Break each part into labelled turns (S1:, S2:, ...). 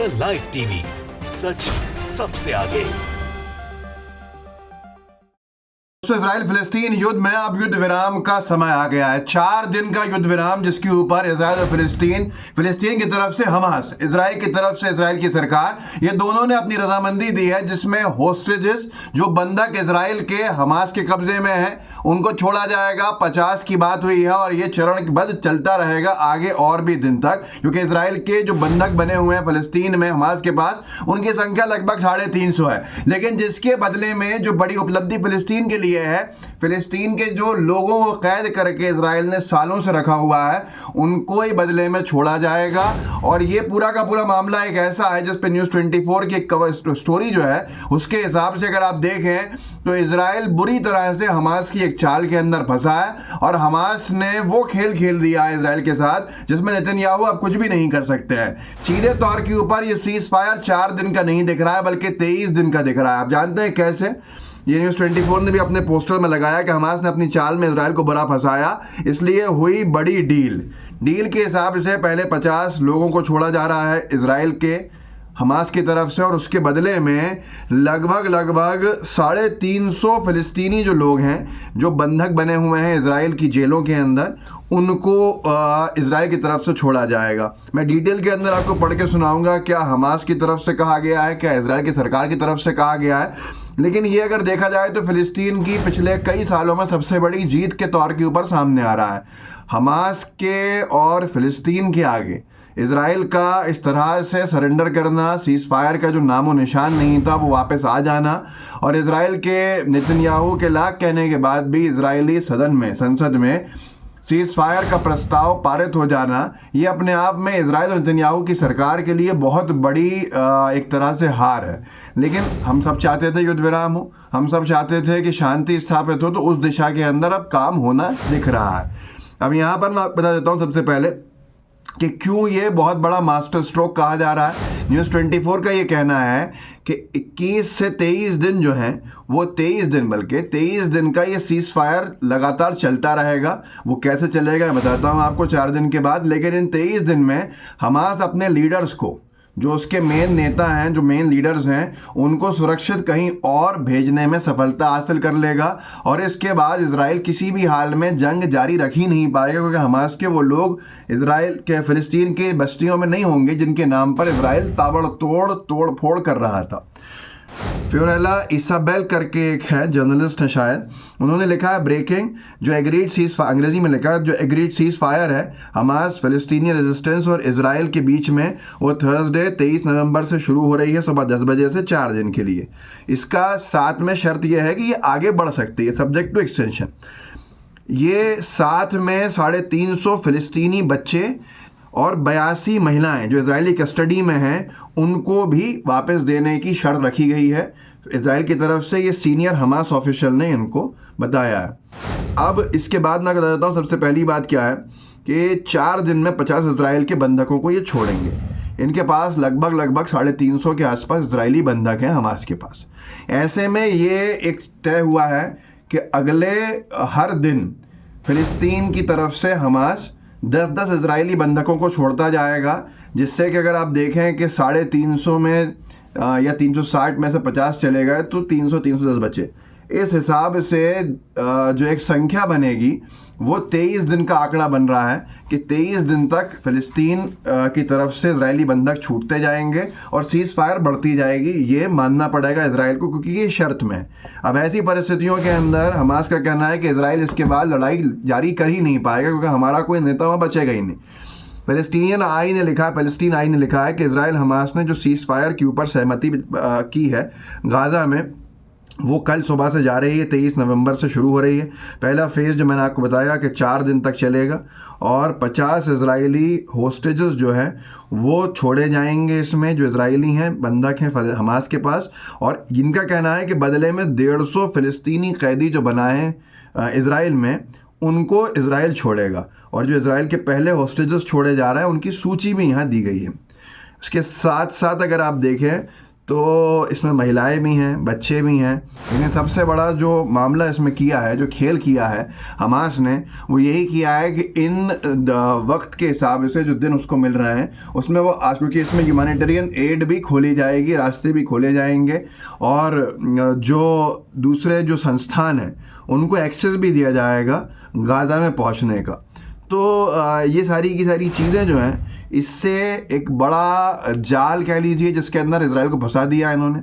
S1: The live TV, सच सबसे आगे।
S2: Israel फिलिस्तीन युद्ध में अब युद्ध विराम का समय आ गया है। 4 दिन का युद्ध विराम जिसके ऊपर इजराइल और फिलिस्तीन की तरफ से हमास, इजराइल की तरफ से इजराइल की सरकार, ये दोनों ने अपनी रजामंदी दी है, जिसमें होस्टेजेस जो बंधक इजराइल के हमास के कब्जे में हैं उनको छोड़ा जाएगा। 50 की बात हुई है और ये चरणबद्ध चलता रहेगा आगे और भी दिन तक, क्योंकि इजराइल के जो बंधक बने हुए हैं फिलिस्तीन में हमास के पास, उनकी संख्या लगभग 350 है। लेकिन जिसके बदले में जो बड़ी उपलब्धि फिलिस्तीन के लिए है, फिलिस्तीन के जो लोगों को कैद करके इजराइल ने सालों से रखा हुआ है उनको ही बदले में छोड़ा जाएगा। और ये पूरा का पूरा मामला एक ऐसा है जिस पे न्यूज़ 24 की एक कवर स्टोरी जो है उसके हिसाब से अगर आप देखें तो इजराइल बुरी तरह से हमास की एक चाल के अंदर फंसा है और हमास ने वो खेल खेल दिया है इजराइल के साथ जिसमें नेतन्याहू अब कुछ भी नहीं कर सकते हैं। सीधे तौर के ऊपर ये सीज फायर 4 दिन का नहीं दिख रहा है बल्कि 23 दिन का दिख रहा है। आप जानते हैं कैसे? ये न्यूज़ 24 ने भी अपने पोस्टर में लगाया कि हमास ने अपनी चाल में इजराइल को बुरा फंसाया, इसलिए हुई बड़ी डील के हिसाब से पहले 50 लोगों को छोड़ा जा रहा है इजराइल के हमास की तरफ से, और उसके बदले में लगभग 350 फिलिस्तीनी जो लोग हैं जो बंधक बने हुए हैं इजराइल की जेलों के अंदर, उनको इजराइल की तरफ से छोड़ा जाएगा। मैं डिटेल के अंदर आपको पढ़ के सुनाऊंगा क्या हमास की तरफ से कहा गया है, क्या इजराइल की सरकार की तरफ से कहा गया है। लेकिन ये अगर देखा जाए तो फिलिस्तीन की पिछले कई सालों में सबसे बड़ी जीत के तौर के ऊपर सामने आ रहा है। हमास के और फिलिस्तीन के आगे इजराइल का इस तरह से सरेंडर करना, सीज फायर का जो नामो निशान नहीं था वो वापस आ जाना, और इजराइल के नेतन्याहू के लाख कहने के बाद भी इजरायली संसद में सीज फायर का प्रस्ताव पारित हो जाना, ये अपने आप में इजराइल और नेतन्याहू की सरकार के लिए बहुत बड़ी एक तरह से हार है। लेकिन हम सब चाहते थे युद्ध विराम हो, हम सब चाहते थे कि शांति स्थापित हो, तो उस दिशा के अंदर अब काम होना दिख रहा है। अब यहाँ पर मैं बता देता हूँ सबसे पहले कि क्यों ये बहुत बड़ा मास्टर स्ट्रोक कहा जा रहा है। न्यूज़ 24 का ये कहना है कि 21 से 23 दिन जो हैं वो 23 दिन का ये सीज फायर लगातार चलता रहेगा। वो कैसे चलेगा मैं बताता हूँ आपको 4 दिन के बाद। लेकिन इन 23 दिन में हमास अपने लीडर्स को, जो उसके मेन नेता हैं, जो मेन लीडर्स हैं, उनको सुरक्षित कहीं और भेजने में सफलता हासिल कर लेगा, और इसके बाद इजराइल किसी भी हाल में जंग जारी रख ही नहीं पाएगा, क्योंकि हमास के वो लोग इजराइल के फिलिस्तीन के बस्तियों में नहीं होंगे जिनके नाम पर इजराइल तोड़ फोड़ कर रहा था। फ्योरेला इसाबेल करके एक है, जर्नलिस्ट है शायद, उन्होंने लिखा है ब्रेकिंग, जो एग्रीड सीज, अंग्रेजी में लिखा है, जो एग्रीड सीज फायर है हमास, फिलिस्तीनी रेजिस्टेंस और इजराइल के बीच में, वो थर्सडे 23 नवंबर से शुरू हो रही है सुबह 10 बजे से 4 दिन के लिए। इसका साथ में शर्त यह है कि ये आगे बढ़ सकती है, सब्जेक्ट टू एक्सटेंशन। ये साथ में 350 फिलिस्तीनी बच्चे और 82 महिलाएं जो इजरायली कस्टडी में हैं उनको भी वापस देने की शर्त रखी गई है इजराइल की तरफ से। ये सीनियर हमास ऑफिशियल ने इनको बताया है। अब इसके बाद मैं बता देता हूँ सबसे पहली बात क्या है कि 4 दिन में 50 इजराइल के बंधकों को ये छोड़ेंगे। इनके पास लगभग 350 के आसपास इजरायली बंधक हैं हमास के पास। ऐसे में ये एक तय हुआ है कि अगले हर दिन फिलिस्तीन की तरफ से हमास 10 इजरायली बंधकों को छोड़ता जाएगा, जिससे कि अगर आप देखें कि 350 में या 360 में से 50 चले गए तो 310 बचे। इस हिसाब से जो एक संख्या बनेगी वो 23 दिन का आंकड़ा बन रहा है कि 23 दिन तक फिलिस्तीन की तरफ से इजरायली बंधक छूटते जाएंगे और सीज फायर बढ़ती जाएगी। ये मानना पड़ेगा इजराइल को, क्योंकि ये शर्त में है। अब ऐसी परिस्थितियों के अंदर हमास का कहना है कि इजराइल इसके बाद लड़ाई जारी कर ही नहीं पाएगा, क्योंकि हमारा कोई नेता वहाँ बचेगा ही नहीं। पैलेस्टीन आई ने लिखा है कि इजराइल हमास ने जो सीज फायर के ऊपर सहमति की है गाज़ा में, वो कल सुबह से जा रही है, 23 नवंबर से शुरू हो रही है। पहला फेज़ जो मैंने आपको बताया कि 4 दिन तक चलेगा और 50 इजरायली होस्टेजेस जो हैं वो छोड़े जाएंगे इसमें, जो इजरायली हैं, बंधक हैं हमास के पास, और जिनका कहना है कि बदले में 150 फ़िलिस्तीनी कैदी जो बनाए हैं इजराइल में उनको इजराइल छोड़ेगा। और जो इजराइल के पहले होस्टेजेस छोड़े जा रहे हैं उनकी सूची भी यहाँ दी गई है। इसके साथ साथ अगर आप देखें तो इसमें महिलाएं भी हैं, बच्चे भी हैं, लेकिन सबसे बड़ा जो मामला इसमें किया है, जो खेल किया है हमास ने, वो यही किया है कि इन वक्त के हिसाब से जो दिन उसको मिल रहे हैं उसमें वो आज, क्योंकि इसमें ह्यूमैनिटेरियन एड भी खोली जाएगी, रास्ते भी खोले जाएंगे और जो दूसरे जो संस्थान हैं उनको एक्सेस भी दिया जाएगा गाज़ा में पहुंचने का। तो ये सारी की सारी चीज़ें जो हैं, इससे एक बड़ा जाल कह लीजिए जिसके अंदर इजराइल को फंसा दिया है इन्होंने।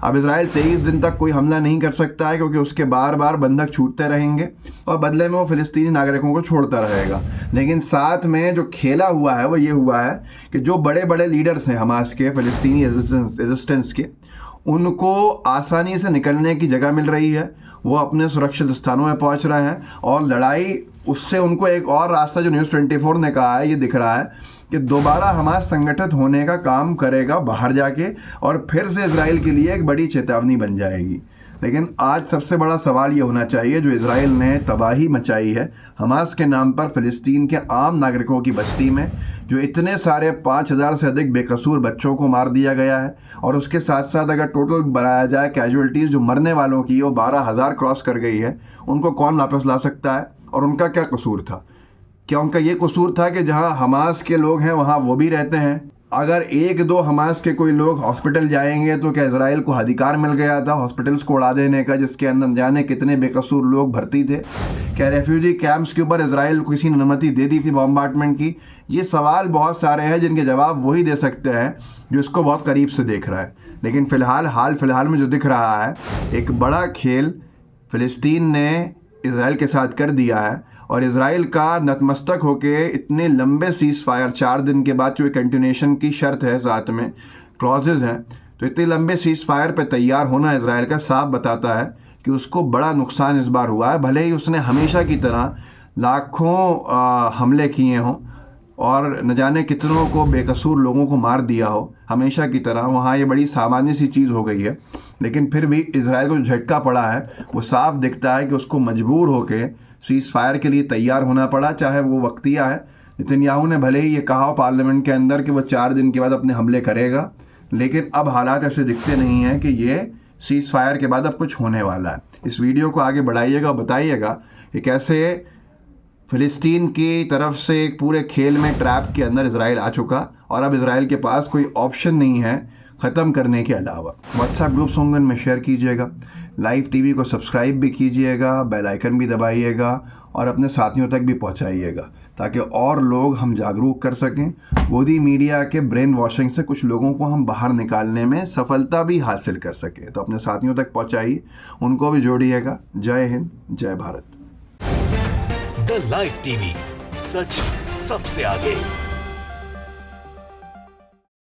S2: अब इजराइल 23 दिन तक कोई हमला नहीं कर सकता है, क्योंकि उसके बार बार बंधक छूटते रहेंगे और बदले में वो फिलिस्तीनी नागरिकों को छोड़ता रहेगा। लेकिन साथ में जो खेला हुआ है वो ये हुआ है कि जो बड़े बड़े लीडर्स हैं हमास के, फिलिस्तीनी रेजिस्टेंस के, उनको आसानी से निकलने की जगह मिल रही है, वो अपने सुरक्षित स्थानों में पहुंच रहे हैं और लड़ाई उससे उनको एक और रास्ता, जो न्यूज़ 24 ने कहा है, ये दिख रहा है कि दोबारा हमास संगठित होने का काम करेगा बाहर जाके और फिर से इजराइल के लिए एक बड़ी चेतावनी बन जाएगी। लेकिन आज सबसे बड़ा सवाल ये होना चाहिए, जो इजराइल ने तबाही मचाई है हमास के नाम पर फिलिस्तीन के आम नागरिकों की बस्ती में, जो इतने सारे 5000 से अधिक बेकसूर बच्चों को मार दिया गया है, और उसके साथ साथ अगर टोटल बनाया जाए कैजुअल्टीज़ जो मरने वालों की, वो 12000 क्रॉस कर गई है, उनको कौन वापस ला सकता है? और उनका क्या कसूर था? क्या उनका ये कसूर था कि जहां हमास के लोग हैं वहां वो भी रहते हैं? अगर एक दो हमास के कोई लोग हॉस्पिटल जाएंगे तो क्या इजराइल को अधिकार मिल गया था हॉस्पिटल्स को उड़ा देने का, जिसके अंदर जाने कितने बेकसूर लोग भर्ती थे? क्या रेफ्यूजी कैंप्स के ऊपर इजराइल को किसी ने अनुमति दे दी थी बॉम्बार्डमेंट की? ये सवाल बहुत सारे हैं जिनके जवाब वही दे सकते हैं जो इसको बहुत करीब से देख रहा है। लेकिन हाल फिलहाल में जो दिख रहा है, एक बड़ा खेल फिलिस्तीन ने इजराइल के साथ कर दिया है, और इजराइल का नतमस्तक होके इतने लंबे सीज़ फायर 4 दिन के बाद, जो कंटिन्यूएशन की शर्त है, साथ में क्लॉजेज हैं, तो इतने लंबे सीज़ फायर पे तैयार होना इजराइल का साफ बताता है कि उसको बड़ा नुकसान इस बार हुआ है। भले ही उसने हमेशा की तरह लाखों हमले किए हों और न जाने कितनों को बेकसूर लोगों को मार दिया हो, हमेशा की तरह वहाँ ये बड़ी सामान्य सी चीज़ हो गई है, लेकिन फिर भी इजराइल को जो झटका पड़ा है वो साफ दिखता है कि उसको मजबूर होके सीज़ फायर के लिए तैयार होना पड़ा, चाहे वो वक्तिया है। नेतन्याहू ने भले ही ये कहा हो पार्लियामेंट के अंदर कि वो 4 दिन के बाद अपने हमले करेगा, लेकिन अब हालात ऐसे दिखते नहीं हैं कि ये सीज़ फायर के बाद अब कुछ होने वाला है। इस वीडियो को आगे बढ़ाइएगा और बताइएगा कि कैसे फ़िलिस्तीन की तरफ से एक पूरे खेल में ट्रैप के अंदर इजराइल आ चुका और अब इजराइल के पास कोई ऑप्शन नहीं है ख़त्म करने के अलावा। व्हाट्सएप ग्रुप्स होंगे, उनमें शेयर कीजिएगा, लाइव टीवी को सब्सक्राइब भी कीजिएगा, बेल आइकन भी दबाइएगा और अपने साथियों तक भी पहुंचाइएगा, ताकि और लोग हम जागरूक कर सकें। गोदी मीडिया के ब्रेन वॉशिंग से कुछ लोगों को हम बाहर निकालने में सफलता भी हासिल कर सकें। तो अपने साथियों तक पहुंचाइए, उनको भी जोड़िएगा। जय हिंद, जय भारत।
S1: द लाइव टीवी, सच सबसे आगे।